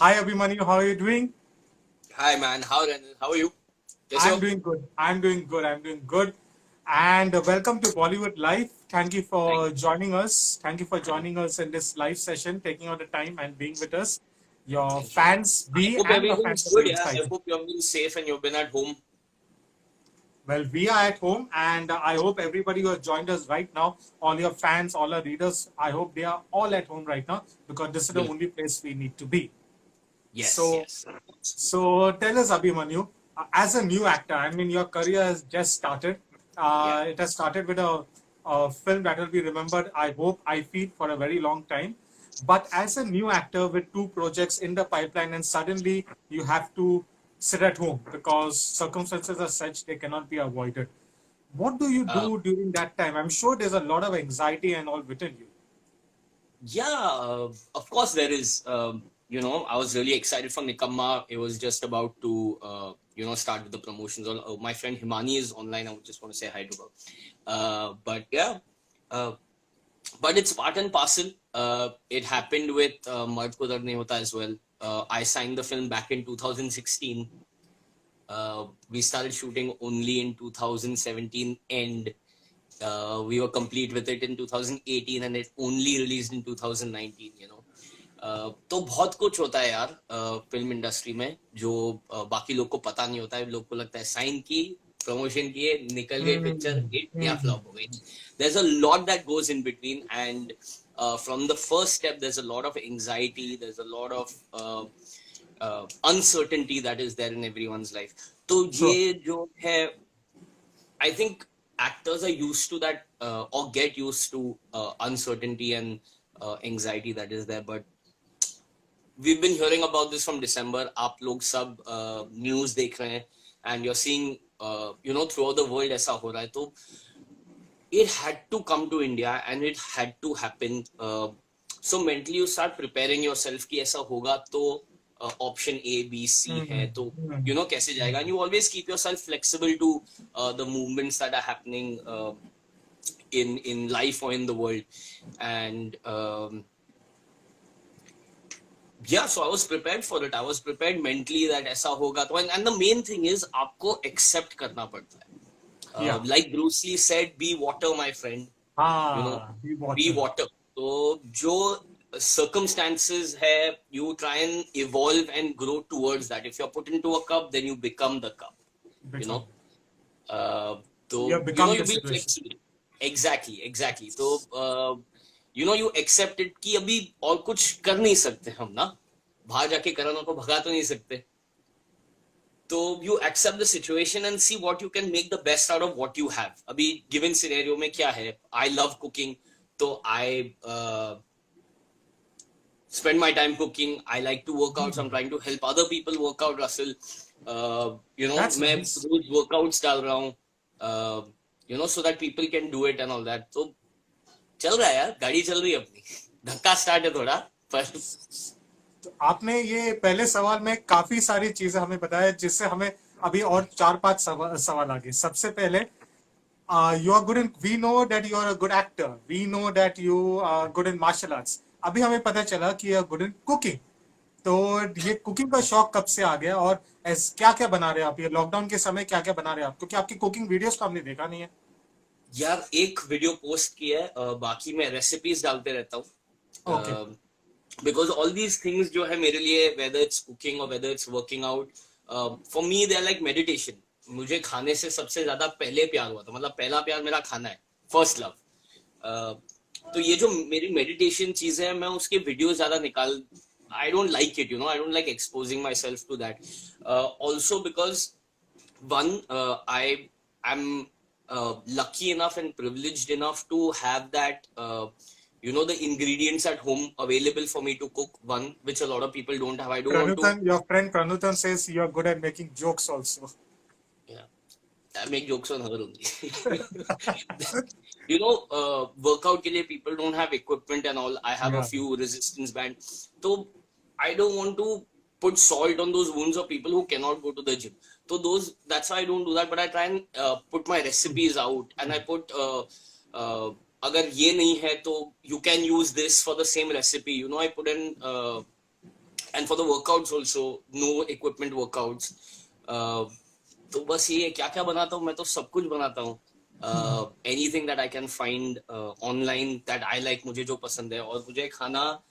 Hi Abhimanyu, how are you doing? Hi man, how are you? कैसे I'm हो? doing good. I'm doing good. I'm doing good. And welcome to Bollywood Live. Thank you Thank for you. joining us. Thank you for Thank joining us in this live session, taking out the time and being with us. Your thank you. fans I be hope and your everything's fans are good. very Yeah, I excited. hope you've been safe and you've been at home. Well, we are at home, and I hope everybody who has joined us right now, all your fans, all our readers, I hope they are all at home right now because this is the Bill. only place we need to be. Yes, So, yes. so tell us, Abhimanyu, as a new actor, I mean, your career has just started. Yeah. It has started with a film that will be remembered, I hope, I feel, for a very long time. But as a new actor with two projects in the pipeline, and suddenly you have to sit at home because circumstances are such they cannot be avoided. What do you Uh, do during that time? I'm sure there's a lot of anxiety and all within you. yeah, of course there is. I was really excited for Nikamma. It was just about to, start with the promotions. My friend Himani is online. I would just want to say hi to her. But yeah, uh, but it's part and parcel. It happened with Mard Ko Dar Nahi Hota as well. I signed the film back in 2016. We started shooting only in 2017 and we were complete with it in 2018 and it only released in 2019, तो बहुत कुछ होता है यार film industry में जो बाकी लोग को पता नहीं होता है लोग को लगता है साइन की प्रमोशन किए निकल गई पिक्चर Hmm. हिट या Hmm. फ्लॉप हो गई there's a lot that goes in between and from the first step there's a lot of anxiety, there's a lot of uncertainty that is there in everyone's life. तो True. ये जो है I think actors are used to that or get used to uncertainty and anxiety that is there. But we've been hearing about this from December. आप लोग सब news देख रहे हैं and you're seeing throughout the world ऐसा हो रहा है तो it had to come to India and it had to happen. So mentally you start preparing yourself कि ऐसा होगा तो option A, B, C Hmm. है तो Hmm. कैसे जाएगा and you always keep yourself flexible to the movements that are happening in life or in the world and yeah, so I was prepared for it. I was prepared mentally that ऐसा होगा तो and the main thing is आपको accept करना पड़ता है. Yeah. Like Bruce Lee said, be water, my friend. You know, Be be water. water. So जो circumstances है, you try and evolve and grow towards that. If you're put into a cup, then you become the cup. You Become. know, uh, You so have become you the be situation. flexible. Exactly. तो you accept it कि अभी और कुछ कर नहीं सकते हम ना बाहर जाके कोरोना को भगा तो नहीं सकते तो you accept the situation and see what you can make the best out of what you have. अभी given scenario में क्या है I love cooking तो I spend my time cooking. I like to work out, so I'm trying to help other people work out, Russell. That's मैं nice. रोज workouts डाल रहा हूँ so that people can do it and all that. तो चल रहा है यार गाड़ी चल रही है अपनी धक्का स्टार्ट है थोड़ा पर तो आपने ये पहले सवाल में काफी सारी चीजें हमें बताया जिससे हमें अभी और चार पांच सवाल आगे सबसे पहले you are good in we know that you are a good actor we know that you are good in martial arts अभी हमें पता चला कि you are good in cooking तो ये कुकिंग का शौक कब से आ गया और क्या क्या बना रहे हैं आप ये लॉकडाउन के समय क्या क्या बना रहे हैं आप क्योंकि आपकी कुकिंग वीडियोस तो हमने देखा नहीं है यार एक वीडियो पोस्ट की है बाकी मैं रेसिपीज डालते रहता ओके हूँ बिकॉज ऑल दीज थिंग्स जो है मेरे लिए वेदर इट्स कुकिंग और whether it's working out for me they are like meditation मुझे खाने से सबसे ज्यादा पहले प्यार हुआ था मतलब पहला प्यार मेरा खाना है फर्स्ट लव तो ये जो मेरी मेडिटेशन चीज है मैं उसके वीडियो ज्यादा निकाल I don't like it I don't like exposing myself to that also because one I'm lucky enough and privileged enough to have that the ingredients at home available for me to cook one which a lot of people don't have. I don't want to Pranutan, your friend Pranutan says you are good at making jokes also. yeah I make jokes on her only workout ke liye people don't have equipment and all. I have a Yeah. few resistance bands so I don't want to put salt on those wounds of people who cannot go to the gym so that's why I don't do that but I try and put my recipes out and I put uh, अगर ये नहीं है तो you can use this for the same recipe I put in and for the workouts also, no equipment workouts. तो बस ये क्या क्या बनाता हूँ, मैं तो सब कुछ बनाता हूँ. Anything that I can find online that I like, मुझे जो पसंद है. और मुझे खाना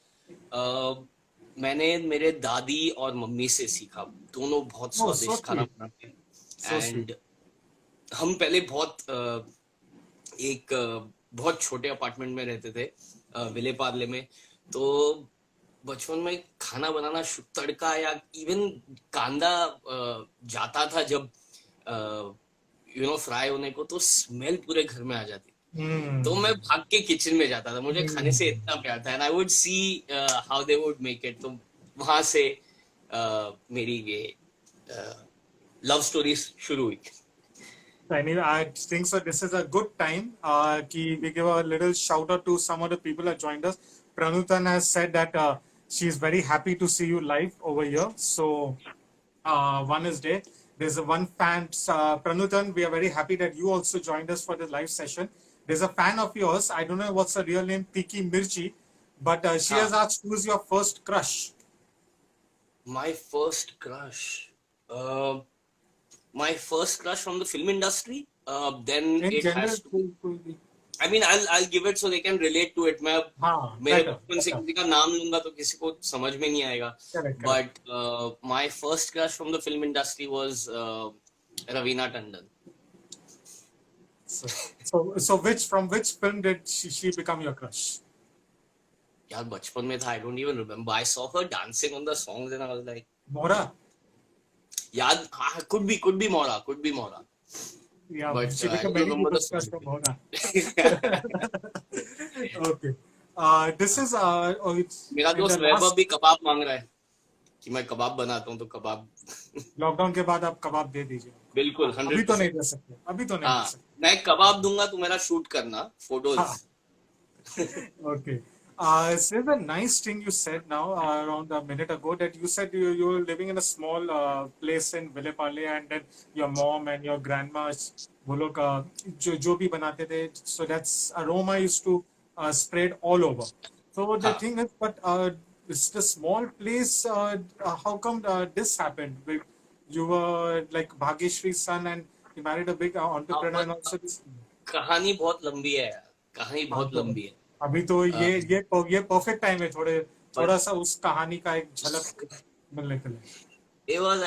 मैंने मेरे दादी और मम्मी से सीखा. दोनों बहुत Oh, so स्वादिष्ट खाना sweet. बनाते हैं. So sweet. एंड हम पहले एक बहुत छोटे अपार्टमेंट में रहते थे, विले पार्ले में. तो बचपन में खाना बनाना, तड़का या इवन कांदा जाता था जब फ्राई होने को, तो स्मेल पूरे घर में आ जाती. तो मैं भाग के किचन में जाता था, मुझे खाने से इतना प्यार था. And I would see how they would make it. तो वहां से मेरी ये लव स्टोरी शुरू हुई. Anyway, I think so. This is a good time. We give a little shout out to some of the people that joined us. Pranutan has said that she is very happy to see you live over here. So, one is there. There's a one fan, Pranutan. We are very happy that you also joined us for the live session. There's a fan of yours. I don't know what's her real name, Tiki Mirchi, but she has asked, who's your first crush? My first crush. My first crush from the film industry. Then In it general, has to. I mean, I'll give it so they can relate to it. मैं मेरे बचपन से किसी का नाम लूंगा तो किसी को समझ में नहीं आएगा. But my first crush from the film industry was Raveena Tandon. So from which film did she become your crush? यार बचपन में था. I don't even remember. I saw her dancing on the songs and I was like, Mora. याद could be Mora. Yeah, but she I became don't very remember the crush song. from Mora. Okay. This is it's मेरा in दोस्त the Vaibhav last भी कबाब मांग रहा है कि मैं कबाब बनाता हूँ, तो कबाब लॉकडाउन के बाद आप कबाब दे दीजिए. बिल्कुल अभी तो 100%. नहीं दे सकते. अभी तो नहीं दे हाँ, सकते. मैं कबाब दूंगा, तो मेरा शूट करना फोटोज. हाँ. Okay. So the nice thing you said now around a minute ago, that you said you were living in a small place in Vilepale, and then your mom and your grandma वो लोग जो भी बनाते थे, so that's aroma used to spread all over. So the हाँ. thing is, but it's the small place. How come this happened? You were like Bhagyashree's son, and you married a big entrepreneur, and also this. कहानी बहुत लंबी है यार, कहानी बहुत लंबी है. अभी तो ये परफेक्ट टाइम है थोड़ा सा उस कहानी का एक झलक मिलने के लिए. It was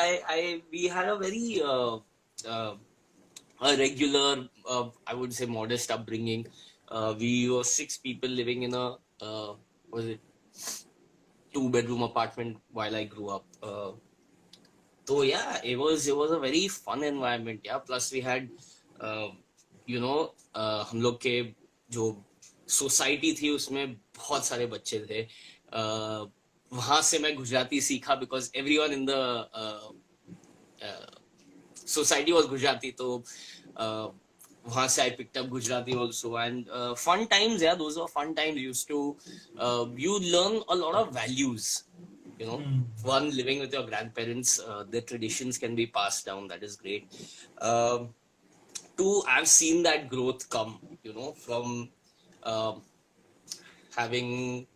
we had a very a regular, I would say modest upbringing. We were 6 people living in a was it 2-bedroom apartment while I grew up. So yeah, it was a very fun environment. Yeah, plus we had हम लोग के जो society थी उसमें बहुत सारे बच्चे थे. वहां से मैं गुजराती सीखा, because everyone in the society was Gujarati, so वहां से I picked up Gujarati also. And fun times, yeah, those were fun times. You learn a lot of values, one, living with your grandparents, the traditions can be passed down, that is great. Two, I've seen that growth come, from having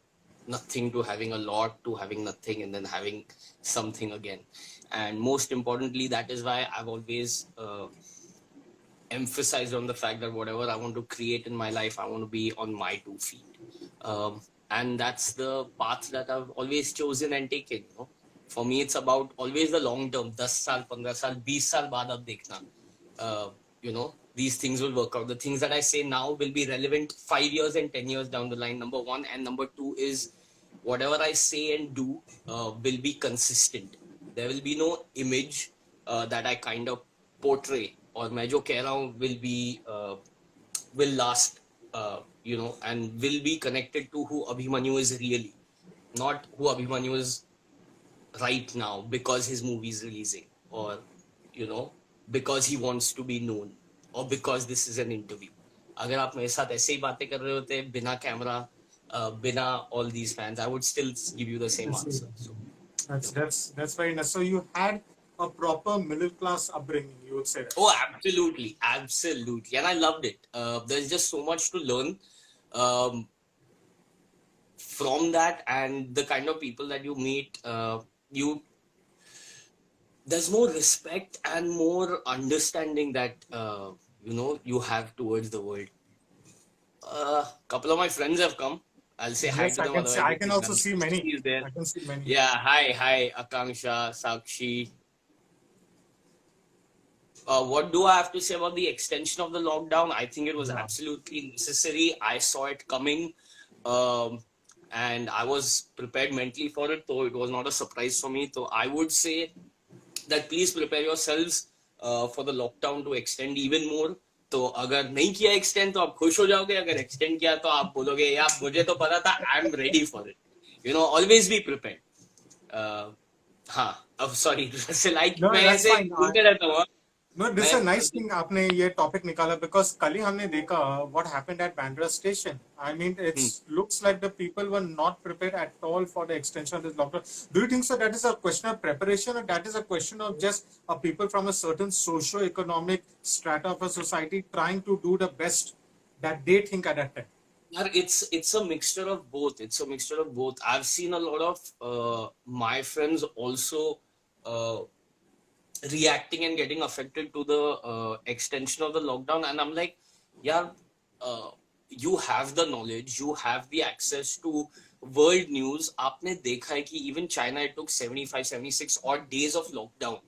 nothing to having a lot to having nothing and then having something again. And most importantly, that is why I've always emphasized on the fact that whatever I want to create in my life, I want to be on my 2 feet. And that's the path that I've always chosen and taken. For me, it's about always the long term. 10 saal, 15 saal, 20 saal baad ab dekhna. These things will work out. The things that I say now will be relevant 5 years and 10 years down the line, number one. And number two is whatever I say and do will be consistent. There will be no image that I kind of portray, or मैं जो कह रहा हूँ will last, and will be connected to who Abhimanyu is really, not who Abhimanyu is right now because his movie is releasing, or because he wants to be known, or because this is an interview. अगर आप मेरे साथ ऐसे ही बातें कर रहे होते बिना कैमरा, बिना all these fans, I would still give you the same answer. So, that's very nice. So you had a proper middle class upbringing, you would say that. Oh, absolutely, and I loved it. There's just so much to learn. from that and the kind of people that you meet, you there's more respect and more understanding that you have towards the world. Couple of my friends have come. I'll say hi Yes, to I them, can see. otherwise I they can think also that see many. Sakshi is there. I can see many. Yeah, hi, Akanksha, Sakshi. What do I have to say about the extension of the lockdown? I think it was Yeah. absolutely necessary. I saw it coming, um, and I was prepared mentally for it, so it was not a surprise for me. So I would say that please prepare yourselves for the lockdown to extend even more. तो अगर नहीं किया extend तो आप खुश हो जाओगे, अगर एक्सटेंड किया तो आप बोलोगे यार मुझे तो पता था, I am ready for it. Always be prepared. हाँ, अब सॉरी लाइक No, मैं that's ऐसे fine. बोलते रहता हूँ. No, this is मैं a nice thing आपने ये topic निकाला because कल ही हमने देखा what happened at Bandra station. I mean, it looks like the people were not prepared at all for the extension of this lockdown. Do you think so? That is a question of preparation, or that is a question of just people from a certain socio-economic strata of a society trying to do the best that they think at that time? यार it's a mixture of both. It's a mixture of both. I've seen a lot of my friends also uh, reacting and getting affected to the extension of the lockdown, and I'm like, yeah, you have the knowledge, you have the access to world news. आपने देखा है कि even China, it took 75 76 odd days of lockdown.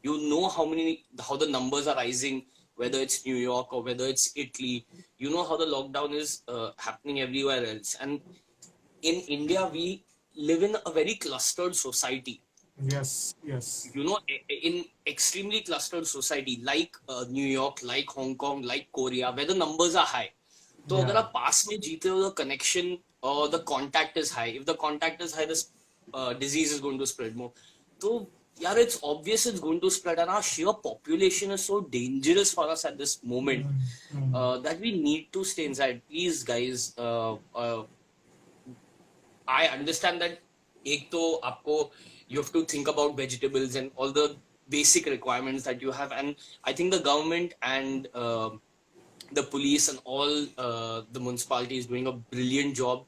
You know how the numbers are rising, whether it's New York or whether it's Italy. You know how the lockdown is happening everywhere else. And in India, we live in a very clustered society. Yes, yes. In extremely clustered society like New York, like Hong Kong, like Korea, where the numbers are high. So Yeah. अगर आप पास में जीते हो, the connection or the contact is high. If the contact is high, the disease is going to spread more. So yeah, it's obvious it's going to spread, and our sheer population is so dangerous for us at this moment that we need to stay inside. Please, guys, I understand that एक तो आपको you have to think about vegetables and all the basic requirements that you have, and I think the government and the police and all the municipality is doing a brilliant job.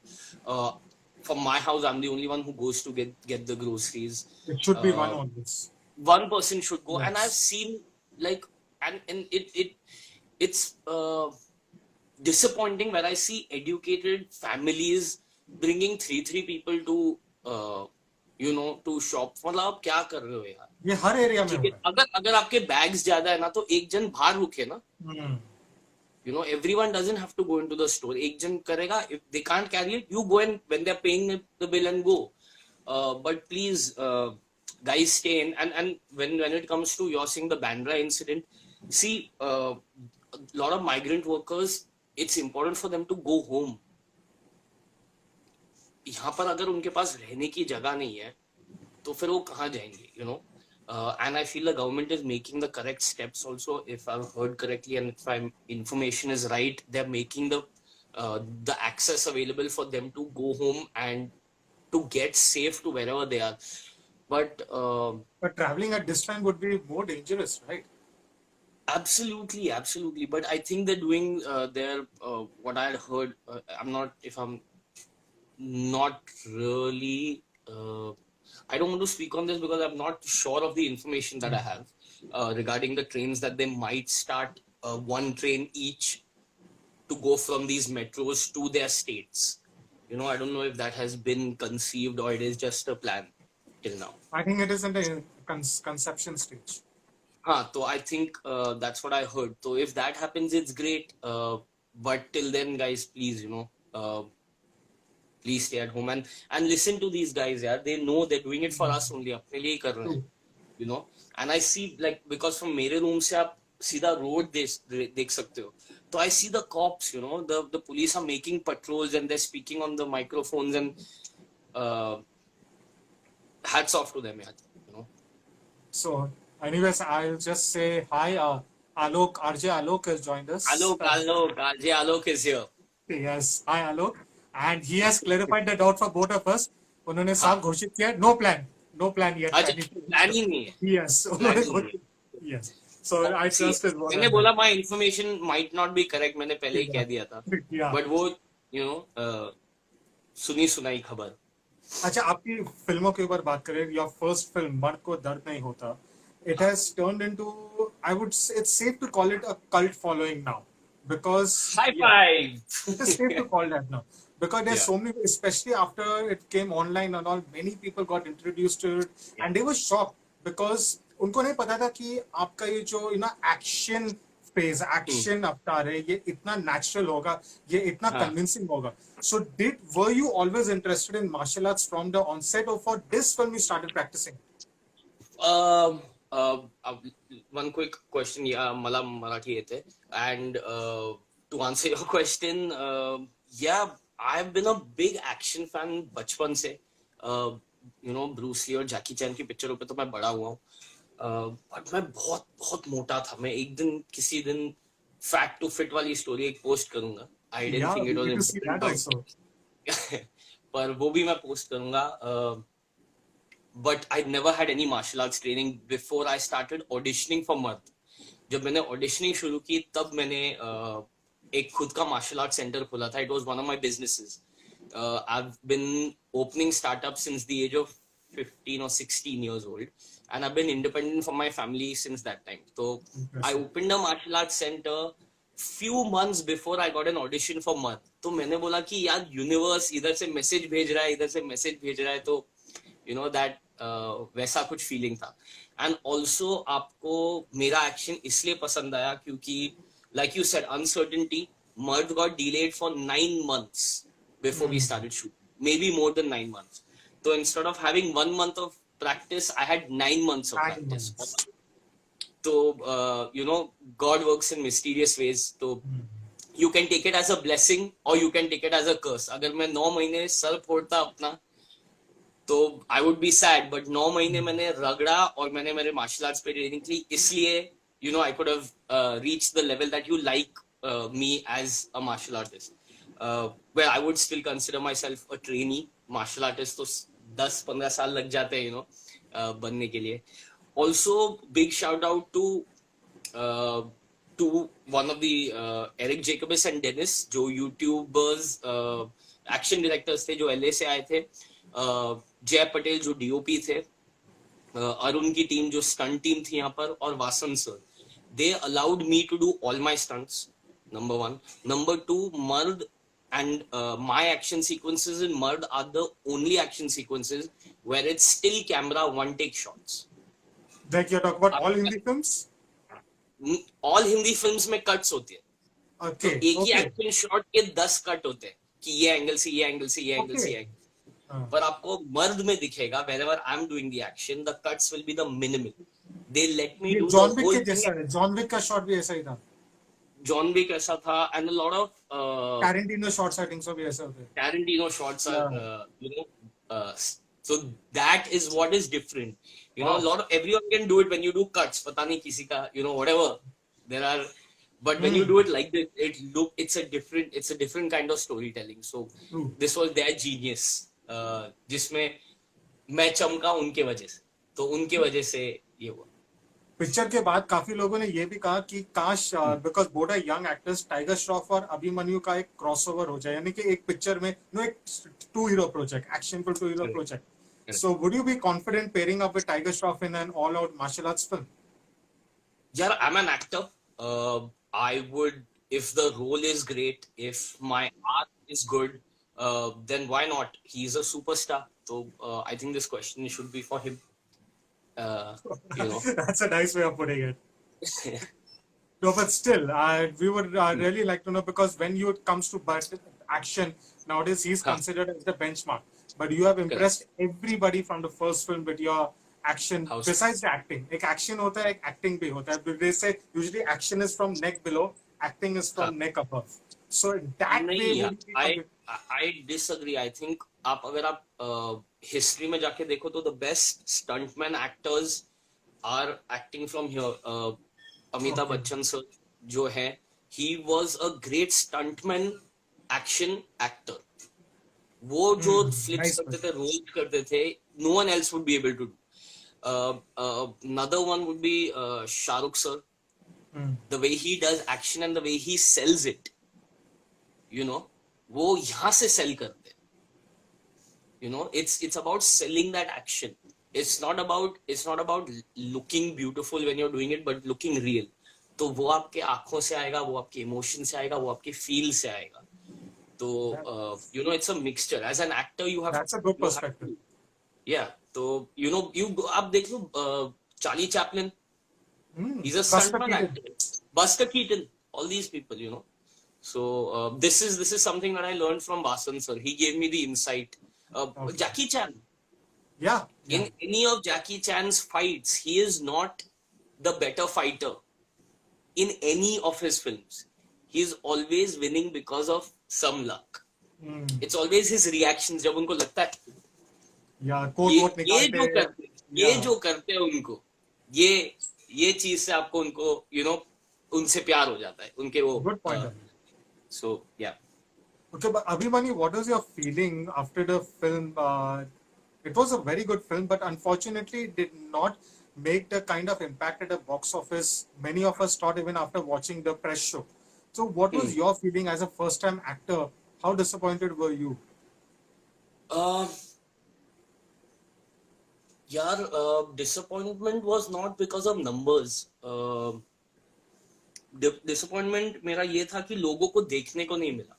From my house, I'm the only one who goes to get the groceries. It should be one on this. One person should go, and I've Yes. seen like and it's disappointing when I see educated families bringing three people to to shop. मतलब आप क्या कर रहे हो यार? ये हर area में ठीक है, होता है. अगर आपके बैग्स ज्यादा है ना, तो एक जन बाहर रुके ना. Everyone doesn't have to go into the store. एक जन करेगा. If they can't carry it, you go and when they're paying the bill and go. But please, guys, stay in. And when it comes to you're seeing the Bandra incident, see, a lot of migrant workers, it's important for them to go home. यहाँ पर अगर उनके पास रहने की जगह नहीं है, तो फिर वो कहाँ जाएंगे? And I feel the government is making the correct steps also, if I've heard correctly, and if information is right, they're making the access available for them to go home and to get safe to wherever they are. But traveling at this time would be more dangerous, right? Absolutely. But I think they're doing what I had heard. I'm not really. I don't want to speak on this because I'm not sure of the information that I have regarding the trains, that they might start one train each to go from these metros to their states. I don't know if that has been conceived or it is just a plan till now. I think it is in the conception stage. So I think that's what I heard. So if that happens, it's great. But till then, guys, please, please stay at home and listen to these guys. Yeah, they know they're doing it for us only. अपने लिए ही कर रहे हैं, And I see, like, because from मेरे room से आप सीधा road देख सकते हो. So I see the cops, the police are making patrols and they're speaking on the microphones, and hats off to them, So, anyways, I'll just say hi. Alok, RJ Alok has joined us. RJ Alok is here. Yes, hi Alok. And he has clarified the doubt for both of us. उन्होंने साफ घोषित किया, no plan yet. Plan ही नहीं है. Yes, yes. So I trust his word. मैंने बोला my information might not be correct, मैंने पहले ही कह दिया था. Yeah. But वो, सुनी सुनाई खबर. अच्छा, आपकी फिल्मों के ऊपर बात करें, योर फर्स्ट फिल्म मर्द को दर्द नहीं होता, it हाँ. has turned into, I would say it's safe to call it a cult following now, because High yeah, five. it is safe to call that now, because there's Yeah. so many, especially after it came online and all, many people got introduced to it Yeah. and they were shocked because उनको नहीं पता था कि आपका ये जो action phase, Hmm. Action अवतार है, ये इतना नेचुरल होगा, ये इतना हाँ. कन्विंसिंग होगा. So were you always interested in martial arts from the onset, or for this film you started practicing? Um, one quick question. Yeah, मला मराठी येते. And to answer your question, yeah, I've been a big action fan बचपन से. You know, Bruce Lee और जैकी चैन की पिक्चरों पे तो मैं बड़ा हुआ हूँ. बट मैं बहुत बहुत मोटा था. मैं एक दिन किसी दिन फैट टू फिट वाली स्टोरी एक पोस्ट करूंगा. I didn't Yeah, think we it was need to see important that also. But पर वो भी मैं पोस्ट करूंगा. But I never had any martial arts training before I started auditioning for मर्द. जब मैंने ऑडिशनिंग शुरू की तब मैंने एक खुद का मार्शल आर्ट सेंटर खोला था. It was one of my businesses. I've been opening startups since the age of 15 or 16 years old, and I've been independent from my family since that time. So I Impressive. opened a martial arts center few months before I got an audition for मर्द. तो मैंने बोला कि यार universe इधर से message भेज रहा है, इधर से मैसेज भेज रहा है, तो यू नो दैट वैसा कुछ फीलिंग था. एंड ऑल्सो आपको मेरा एक्शन इसलिए पसंद आया क्योंकि लाइक यू सेड अनसर्टेनिटी. मर्द got delayed for 9 months before we started shooting, maybe more than 9 months. So instead of having 1 month of practice, I had 9 months of 9 practice. months. So you know, God works in mysterious ways. So you can take it as a blessing or you can take it as a curse. अगर मैं 9 महीने sir फोड़ता अपना तो I would be sad. But 9 महीने मैंने रगड़ा और मैंने मेरे मार्शल आर्ट्स पे ट्रेनिंग की, इसलिए you know I could have reach the level that you like me as a martial artist. Where I would still consider myself a trainee. Martial artist तो 10-15 साल लग जाते हैं, यू नो, बनने के लिए. Also big shout out to one of the Eric Jacobus and Dennis, जो YouTubers action directors थे जो LA से आए थे. जय पटेल जो DOP थे, अरुण की टीम जो स्टंट टीम थी यहाँ पर, और Vasan sir. They allowed me to do all my stunts, number 1. Number 2, Mard and my action sequences in Mard are the only action sequences where it's still camera one take shots. Like you're talking about all Hindi films? All Hindi films में cuts होते हैं. तो Okay. एक ही Okay. Action shot के 10 cut होते हैं कि ये एंगल से ये एंगल से ये एंगल से ये एंगल. हाँ. पर आपको मर्द में दिखेगा wherever I'm doing the action, the cuts will be the minimal. They let me ये do the John Wick whole के जैसा thing. है. जॉन विक का शॉट भी ऐसा ही था. जॉन विक ऐसा था, and a lot of Tarantino shots I think so भी ऐसे होते हैं. Tarantino shots are, Yeah. you know, so that is what is different. You know, Wow. a lot of everyone can do it when you do cuts. पता नहीं किसी का, you know, whatever. There are, but when you do it like this, it's a different kind of storytelling. So True. this was their genius, जिसमें मैं चमका उनके वजह से. तो उनके वजह से ये हुआ. पिक्चर के बाद काफी लोगों ने ये भी कहा कि काश, because both are young actors, Tiger Shroff और अभिमन्यु का एक क्रॉसओवर हो जाए, यानी कि एक पिक्चर में नो एक 2 hero project, actionful 2 hero project. So would you be confident pairing up with Tiger Shroff in an all out martial arts film? Yeah, I'm an actor. I would, if the role is great, if my art is good, then why not? He's a superstar. So I think this question should be for him. You know. That's a nice way of putting it. No, but still, we would really like to know, because when it comes to action, nowadays he's Huh. considered as the benchmark. But you have impressed everybody from the first film with your action. How so? Besides the acting, एक action होता है, एक acting भी होता है. They say usually action is from neck below, acting is from neck above. So that way, नहीं, would you be I disagree. I think आप अगर आप हिस्ट्री में जाके देखो तो the best stuntman actors are acting from here. Amitabh Okay. Bachchan sir जो है, he was a great stuntman action actor. वो जो flips nice करते थे, roll करते थे, no one else would be able to do. Another one would be Shah Rukh sir. The way he does action and the way he sells it, you know, वो यहाँ से sell करते हैं. You know, it's about selling that action. It's not about looking beautiful when you're doing it, but looking real. तो वो आपके आंखों से आएगा, वो आपके इमोशन से आएगा, वो आपके फील से आएगा. तो That, you know, it's a mixture. As an actor, that's a good you have perspective. to, yeah. तो you know, आप देख लो, Charlie Chaplin, he's a Buster stuntman Keaton. actor. Buster Keaton, all these people, you know. So this is something that I learned from Vasan sir. He gave me the insight. Okay. Jackie Chan. Yeah. In any of Jackie Chan's fights, he is not the better fighter. In any of his films, he is always winning because of some luck. It's always his reactions. जब उनको लगता है Yeah. Quote vote ये निकालते जो हैं. करते ये Yeah. जो करते हैं उनको, ये चीज से आपको उनको उनसे प्यार हो जाता है, उनके वो. Good point. So yeah. Okay, but Abhimanyu, what was your feeling after the film? It was a very good film, but unfortunately, it did not make the kind of impact at the box office many of us thought even after watching the press show. So, what was your feeling as a first-time actor? How disappointed were you? Disappointment was not because of numbers. Disappointment मेरा ये था कि लोगों को देखने को नहीं मिला.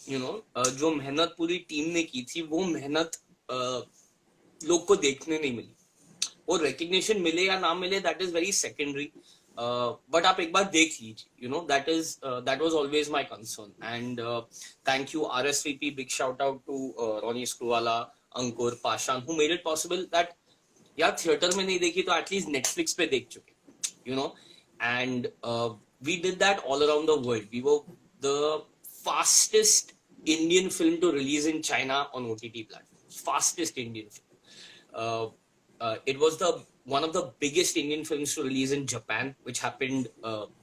You know, जो मेहनत पूरी टीम ने की थी, वो मेहनत लोग को देखने नहीं मिली. और recognition मिले या ना मिले, that is very secondary. But आप एक बार देख लीजिए. You know, that was always my concern. And thank you RSVP, big shout out to Ronnie Screwvala, Ankur, Pashan, who made it possible that यार थिएटर में नहीं देखी तो एटलीस्ट नेटफ्लिक्स पे देख चुके. You know, and we did that all around the world. We were the fastest Indian film to release in China on OTT platforms. Fastest Indian film. It was one of the biggest Indian films to release in Japan, which happened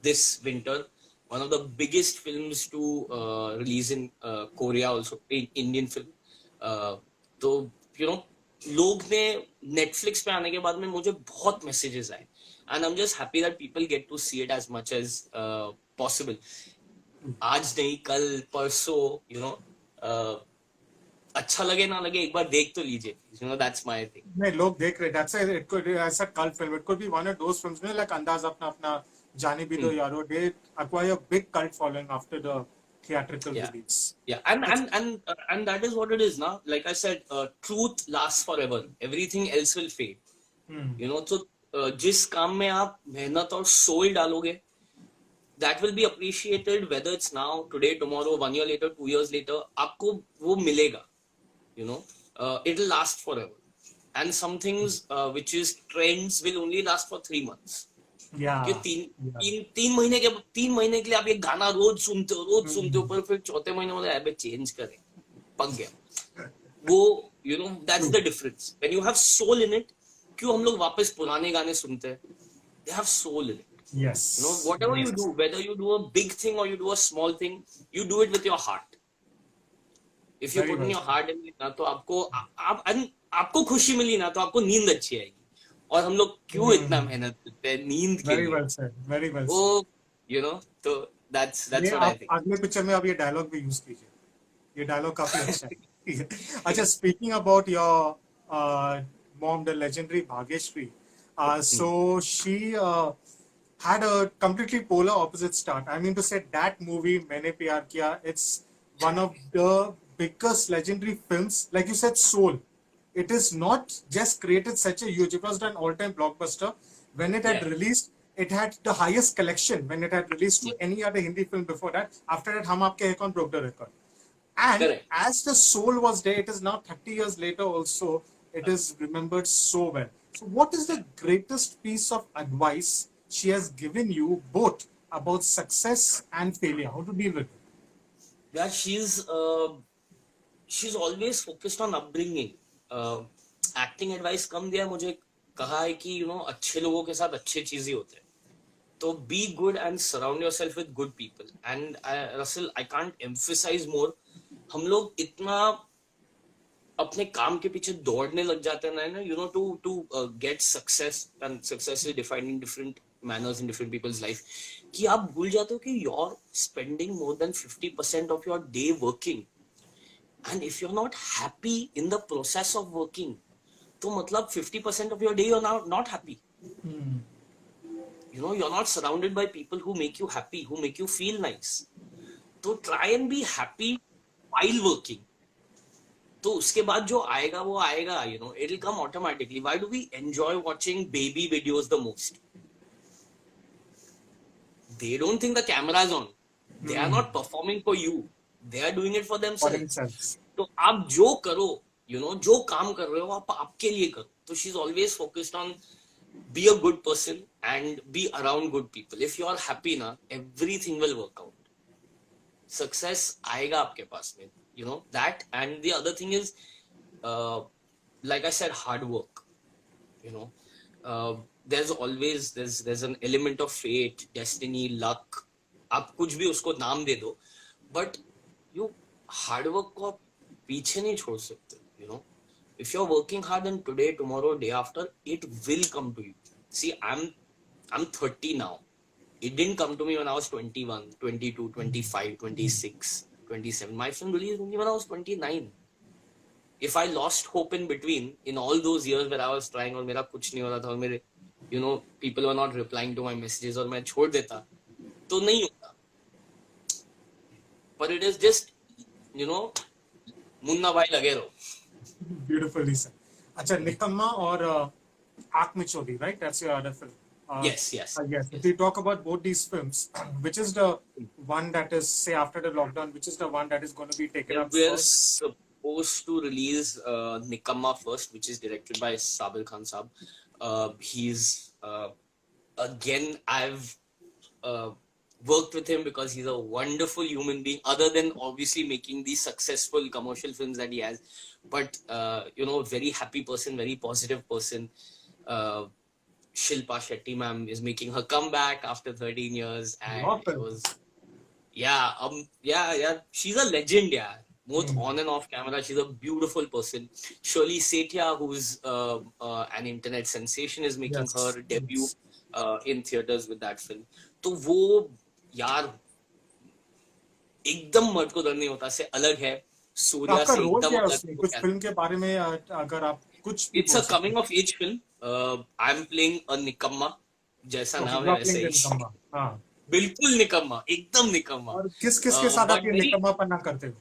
this winter. One of the biggest films to release in Korea also, in Indian film. तो you know, लोग ने Netflix पे आने के बाद में मुझे बहुत messages आए, and I'm just happy that people get to see it as much as possible. आज नहीं, कल, परसों, you know, अच्छा लगे ना लगे, एक बार देख तो लीजिए. You know, that's my thing. नहीं, लोग देख रहे. That's it. Could as a cult film. It could be one of those films, like Andaz अपना जाने भी दो यारो. They acquire a big cult following after the theatrical release. Yeah, and that is what it is now. Like I said, truth lasts forever. Everything else will fade. You know, so जिस काम में आप मेहनत और soul डालोगे, that will be appreciated whether it's now, today, tomorrow, 1 year later, 2 years later. आपको वो मिलेगा. You know, it'll last forever. And some things which is trends will only last for 3 months. Yeah. कि तीन महीने के लिए आप ये गाना रोज सुनते हो, पर फिर चौथे महीने में ऐप चेंज करें, पक गया वो. You know, that's the difference. When you have soul in it, क्यों हम लोग वापस पुराने गाने सुनते हैं? They have soul in it. Yes. You know, whatever you do, whether you do a big thing or you do a small thing, you do it with your heart. If you put in your heart in it, ना तो आपको खुशी मिली ना तो आपको नींद अच्छी आएगी. और हम लोग क्यों इतना मेहनत करते हैं नींद के लिए? Very well said. Very well said. वो, you know, तो that's what I think. अगले पिक्चर में आप ये डायलॉग भी यूज कीजिए. ये डायलॉग काफी अच्छा है. अच्छा, speaking about your mom, the legendary Bhagyashree, so she had a completely polar opposite start. I mean to say, that movie Maine Pyar Kiya, it's one of the biggest legendary films. Like you said, soul. It is not just created such a huge, it was an all-time blockbuster. When it had released, it had the highest collection when it had released to any other Hindi film before that. After that, Hum Aapke Hai Kaun broke the record. And as the soul was there, it is now 30 years later also, it is remembered so well. So what is the greatest piece of advice she has given you, both about success and failure? How to deal with it? Yeah, she's always focused on upbringing. Acting advice कम दिया, मुझे कहा है कि, you know, अच्छे लोगों के साथ अच्छे चीजें होते हैं. तो be good and surround yourself with good people. And Russell, I can't emphasize more. हम लोग इतना अपने काम के पीछे दौड़ने लग जाते हैं ना, you know, to get success, and success is defined in different manners in different people's life, कि आप भूल जाते हो कि you're spending more than 50% of your day working, And if you're not happy in the process of working, तो मतलब 50% of your day you're not happy. You know, you're not surrounded by people who make you happy, who make you feel nice. So try and be happy while working. तो उसके बाद जो आएगा वो आएगा, you know, it'll come automatically. Why do we enjoy watching baby videos the most? They don't think the camera is on. They are not performing for you. They are doing it for For themselves. themselves. तो आप जो करो, you know, जो काम कर रहे हो आप आपके लिए करो. तो she's always focused on be a good person and be around good people. If you are happy na, everything will work out. Success आएगा आपके पास में, you know that. And the other thing is, like I said, hard work. You know, there's always there's an element of fate, destiny, luck. आप कुछ भी उसको नाम दे दो, but you hard work को आप पीछे नहीं छोड़ सकते. You know, if you're working hard, and today, tomorrow, day after, it will come to you. See, I'm 30 now. It didn't come to me when I was 21, 22, 25, 26, 27. My film released only when I was 29. If I lost hope in between, in all those years where I was trying और मेरा कुछ नहीं हो रहा था और मेरे, you know, people were not replying to my messages और मैं छोड़ देता, तो नहीं होता. But it is just, you know, Munna भाई लगे रहो. Beautifully said. अच्छा, निकम्मा और आँख में चोली, right? That's your other film. Yes. Yes. If we talk about both these films, which is the one that is, say, after the lockdown, which is the one that is going to be taken up We're first? supposed to release Nikamma first, which is directed by Sabir Khan Saab. He's again, I've worked with him because he's a wonderful human being, other than obviously making these successful commercial films that he has. But you know, very happy person, very positive person. Shilpa Shetty ma'am is making her comeback after 13 years, and it was, yeah, she's a legend, yeah. Both on and off camera, she's a beautiful person. Shirley Sethia, who's an internet sensation, is making her debut in theaters with that film. तो वो यार एकदम मर्द को दर्द नहीं होता से अलग है. सूर्या आपका से रोल एकदम क्या है अलग. उसमें? कुछ फिल्म के बारे में अगर आप कुछ It's a coming of age film. I'm playing a निकम्मा, जैसा नाम है वैसे ही. हाँ. बिल्कुल निकम्मा, एकदम निकम्मा. और किस-किस के साथ आप ये निकम्मापना करते हो?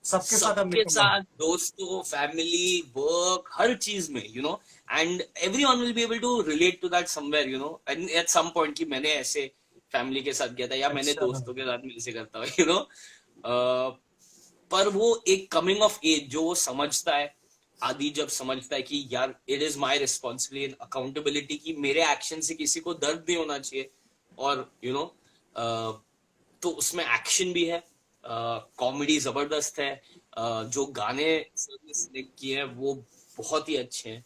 सबके साथ आप सबके निकम्मा? साथ, दोस्तों, फैमिली, वर्क, हर चीज में, you know, and everyone will be able to relate to that somewhere, you know, and at some point कि मैंने ऐसे फैमिली के साथ किया था या मैंने दोस्तों के साथ मिलके करता हूँ, you know. पर वो एक कमिंग ऑफ एज जो वो समझता है, आदि जब समझता है कि यार it is my responsibility and accountability कि मेरे एक्शन से किसी को दर्द नहीं होना चाहिए, और यू नो तो उसमें एक्शन भी है, कॉमेडी जबरदस्त है, जो गाने सिलेक्ट किए हैं वो बहुत ही अच्छे हैं.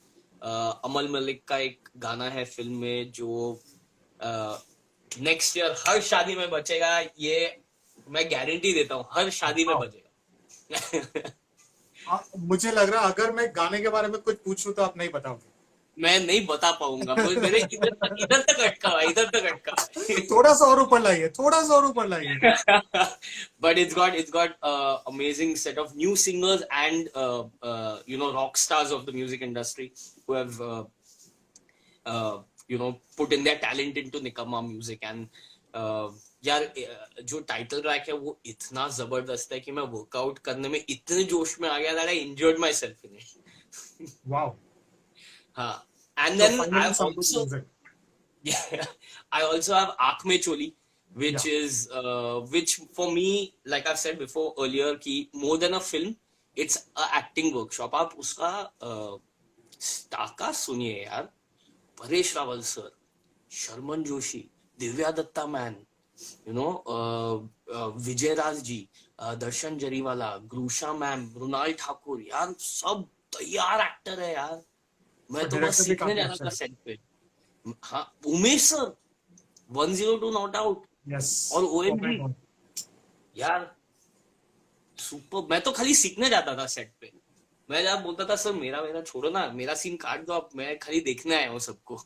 अमल मलिक का एक गाना है फिल्म में जो नेक्स्ट ईयर हर शादी में बचेगा, ये मैं गारंटी देता हूँ, हर शादी में बजेगा. मुझे लग रहा है अगर मैं गाने के बारे में कुछ पूछूं तो आप नहीं बताओगे. मैं नहीं बता पाऊंगा, मेरे इधर तक अटका. थोड़ा सा और ऊपर लाइए. But it's got amazing set of new singers and you know, rock stars of the music industry who have you know, put in their talent into Nikamma music. And यार जो टाइटल ट्रैक है वो इतना जबरदस्त है कि मैं workout करने में इतने जोश में आ गया that I injured myself in it. Wow. हाँ. And then I also have Aankh Mein Choli, which is which for me, like I've said before earlier, कि more than a film, it's a acting workshop. आप उसका star cast सुनिए यार. Paresh Rawal sir, Sharman Joshi, Divya Dutta man, you know, Vijay Raaz ji, Darshan Jariwala, Grusha ma'am, Mrunal Thakur, यार सब तैयार actor है यार. मैं तो बस सीखने जाना था सेट पे. हाँ, उमेश सर 102 नॉट आउट, और OMG यार सुपर. मैं तो खाली सीखने जाता था सेट पे. मैं जब बोलता था सर मेरा छोड़ो ना, मेरा सीन काट दो आप, मैं खाली देखने आया हूँ सबको.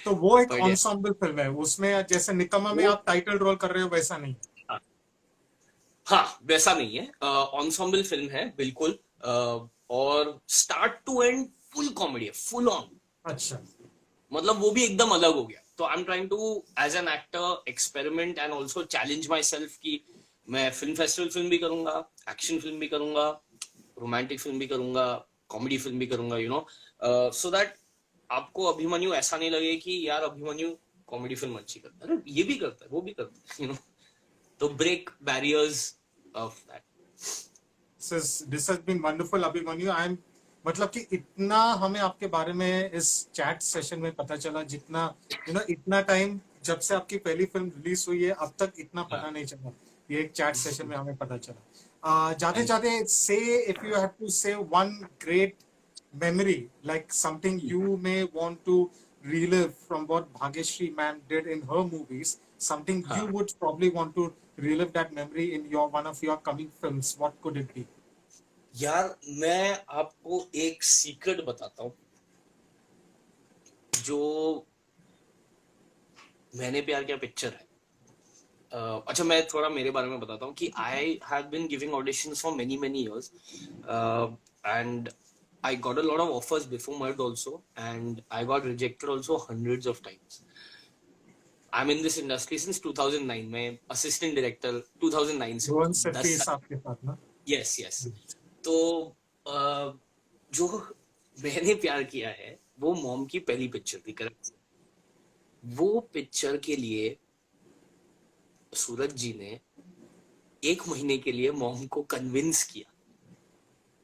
तो वो एक ensemble फिल्म है, उसमें जैसे निकम्मा में आप टाइटल रोल कर रहे हो वैसा नहीं. हाँ वैसा नहीं है, ensemble फिल्म है बिल्कुल, और start to end full comedy है, फुल ऑन, अच्छा, मतलब वो भी एकदम अलग हो गया। तो I am trying to as an actor experiment and also challenge myself कि मैं फिल्म फेस्टिवल फिल्म भी करूंगा, एक्शन फिल्म भी करूंगा, रोमांटिक फिल्म भी करूंगा, कॉमेडी फिल्म भी करूंगा, यू नो, सो दैट आपको अभिमन्यु ऐसा नहीं लगे कि यार अभिमन्यु कॉमेडी फिल्म अच्छी करता है, अरे ये भी करता है, वो भी करता है, यू नो, तो break barriers of that. This has been wonderful Abhimanyu. I am मतलब कि इतना हमें आपके बारे में इस चैट सेशन में पता चला, जितना इतना टाइम जब से आपकी पहली फिल्म रिलीज हुई है अब तक इतना पता नहीं चला, ये एक चैट सेशन में हमें पता चला। जाते जाते से इफ यू हैव टू से one great memory, like something you may want to relive from what Bhagyashree ma'am did in her movies, something you would probably want to relive that memory in your one of your coming films, what could it be? यार मैं आपको एक secret बताता हूँ, जो मैंने प्यार किया पिक्चर है। अच्छा मैं थोड़ा मेरे बारे में बताता हूँ कि I have been giving auditions for many years, and I got a lot of offers before Mud also, and I got rejected also hundreds of times. I'm in this industry since 2009. मैं assistant director 2009 से। रोहन शेट्टी साहब के साथ ना? Yes, yes. तो जो मैंने प्यार किया है वो मॉम की पहली पिक्चर थी, करेक्ट। वो पिक्चर के लिए सूरज जी ने 1 महीने के लिए मॉम को कन्विंस किया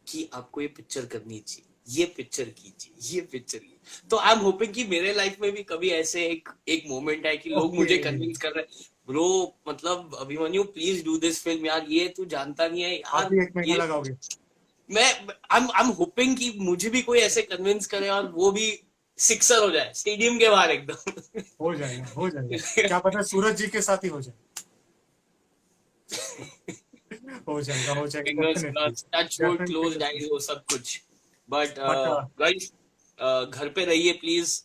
कि आपको ये पिक्चर करनी चाहिए, ये पिक्चर कीजिए, ये पिक्चर कीजिए। तो आई एम होपिंग कि मेरे लाइफ में भी कभी ऐसे एक मोमेंट है कि लोग मुझे कन्विंस कर रहे हैं, ब्रो मतलब Abhimanyu please do this film यार, ये तू जानता नहीं है यार, आप 1 महीना लगाओगे। मैं आई एम होपिंग कि मुझे भी कोई ऐसे कन्विंस करे और वो भी सिक्सर हो जाए स्टेडियम के बाहर एकदम। हो जाएगा क्या पता सूरज जी के साथ ही हो जाए। हो जाएगा टच वुड, क्लोज्ड आईज, वो सब कुछ। बट गाइस घर पे रहिए प्लीज,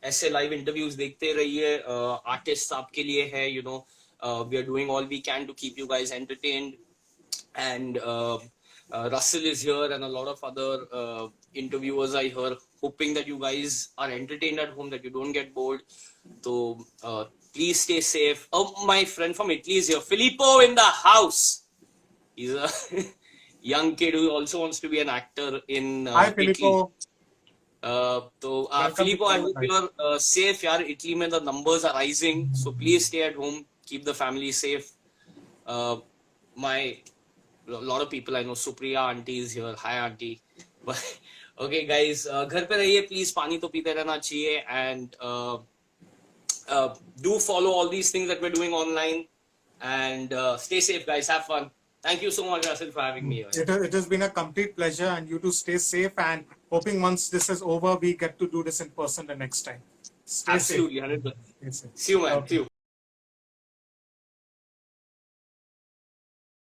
ऐसे लाइव इंटरव्यूज देखते रहिए, आर्टिस्ट आपके लिए है, you know, we are doing all we can to keep you guys entertained, and Russell is here and a lot of other interviewers I hear, hoping that you guys are entertained at home, that you don't get bored. So please stay safe. Oh, my friend from Italy is here, Filippo in the house. He's a young kid who also wants to be an actor in Hi Filippo. So Filippo, I hope you are safe. यार Italy में the numbers are rising, so please stay at home, keep the family safe. A lot of people I know, Supriya auntie is here. Hi auntie. But okay guys, घर पे रहिए please, पानी तो पीते रहना चाहिए, and do follow all these things that we're doing online, and stay safe guys, have fun. Thank you so much Russell for having me here. It has been a complete pleasure, and you to stay safe, and hoping once this is over we get to do this in person the next time. Stay Absolutely, safe. 100%. See you man. Okay. See you.